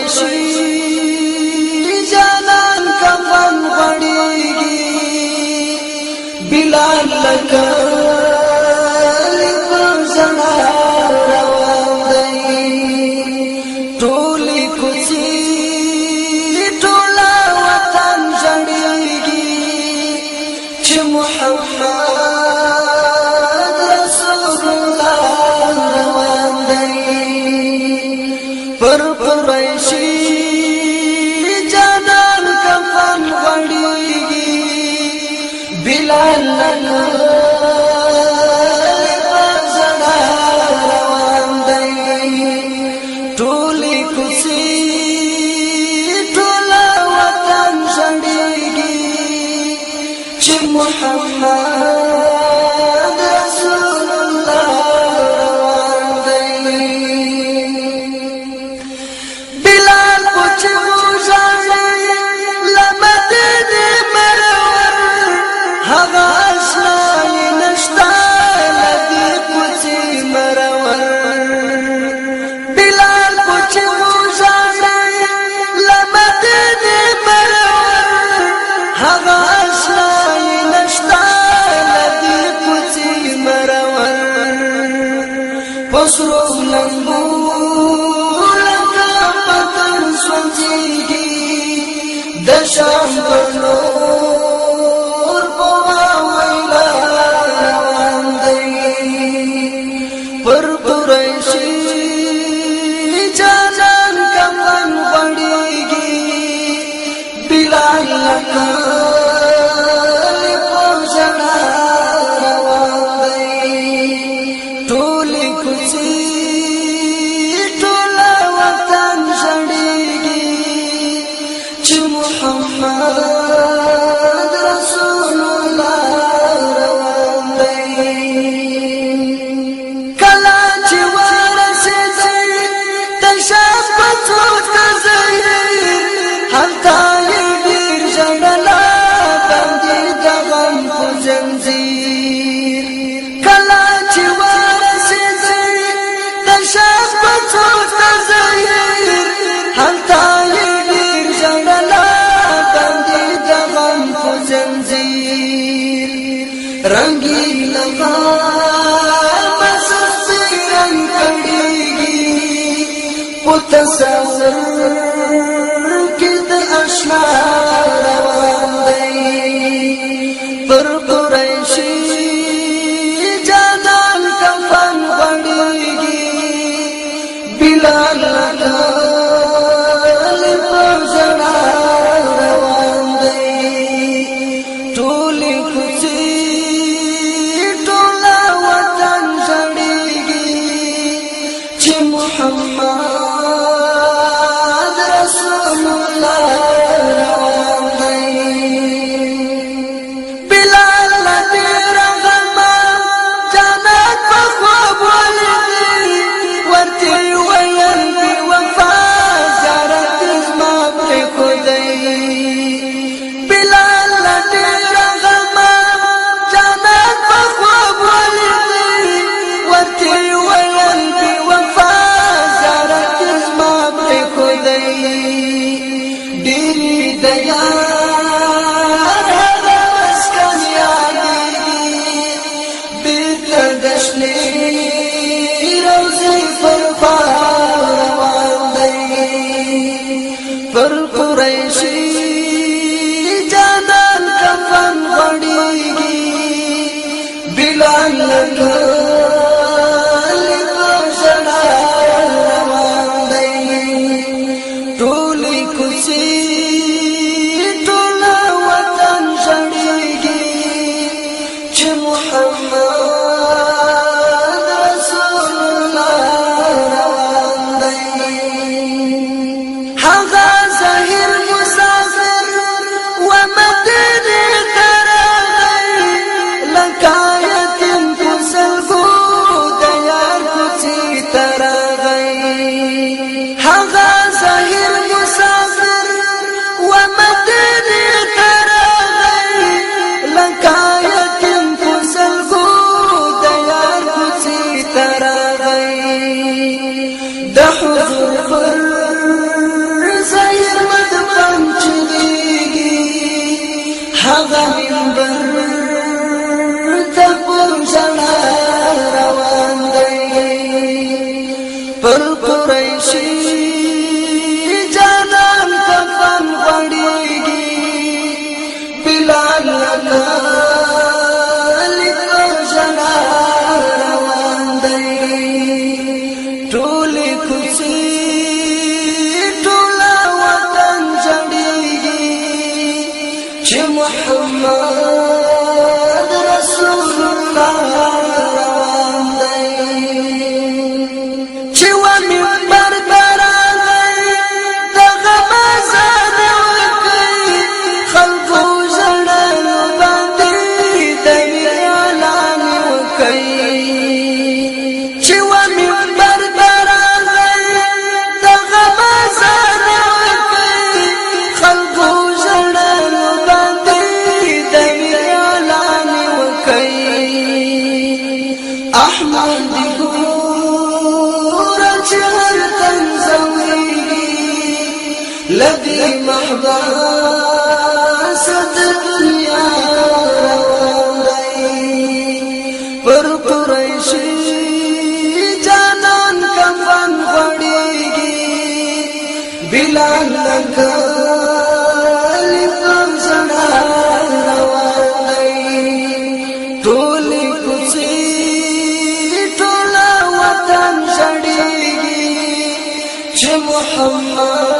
قریشی جانان کفن غړیږي بلال لکه محمد رسول الله بلال پوچھ موجانے لمدد مرور هغاشنائی نشتا لدی پوچھ مرور بلال پوچھ موجانے لمدد مرور هغاشنائی نشتا لدی پوچھ مرور پسرو لنبو دشام بنور پوا ویلا دی پر قریشی جانان کفن غړیږي بلال لکه پوجنا روان دی ټولې کوڅې ټول وطن ژړیږي محمد رسول الله روان دی کلا چې ورسېږي تشابهو تزهیر هلته یې ډېر ژړلا باندې د غم په زنځیر کلا چې ورسېږي تشابهو تزهیر هلته رنگی لغا مسستی رنگ کڑیگی پتصور کد اشنا روان دی پر قریشی جانان کفن غړیږي بلال لکه پوجنا روان دی ټولې کوڅې محمد رسول الله روان دی بلال لدی رغما جانت په خوب ولیدي ورته ویل بی وفا زیارت زما پرېښودی بلال لدی رغما جانت په خوب ولیدي ورته ویل بی وفا ډېری د یار هغه مسکن یادېږي بېرته د شنې روضې پر خوا روان دی پر قریشي جانان کفن غړیږي بلال لکه هغه چې محمد رسول الله روان دی چې و منبر درغی دغه مزار وکړي خلکو ژړل باندې د اعلان وکړي چې و منبر درغی دغه مزار وکړي خلکو ژړل باندې د اعلان وکړي احمد لدي محبس الدنيا رواني پر قريشي جانان کفن غړيږي بلال لکه لکم زړه رواني ټولي کوڅې ټوله وطن شړيږي چې محمد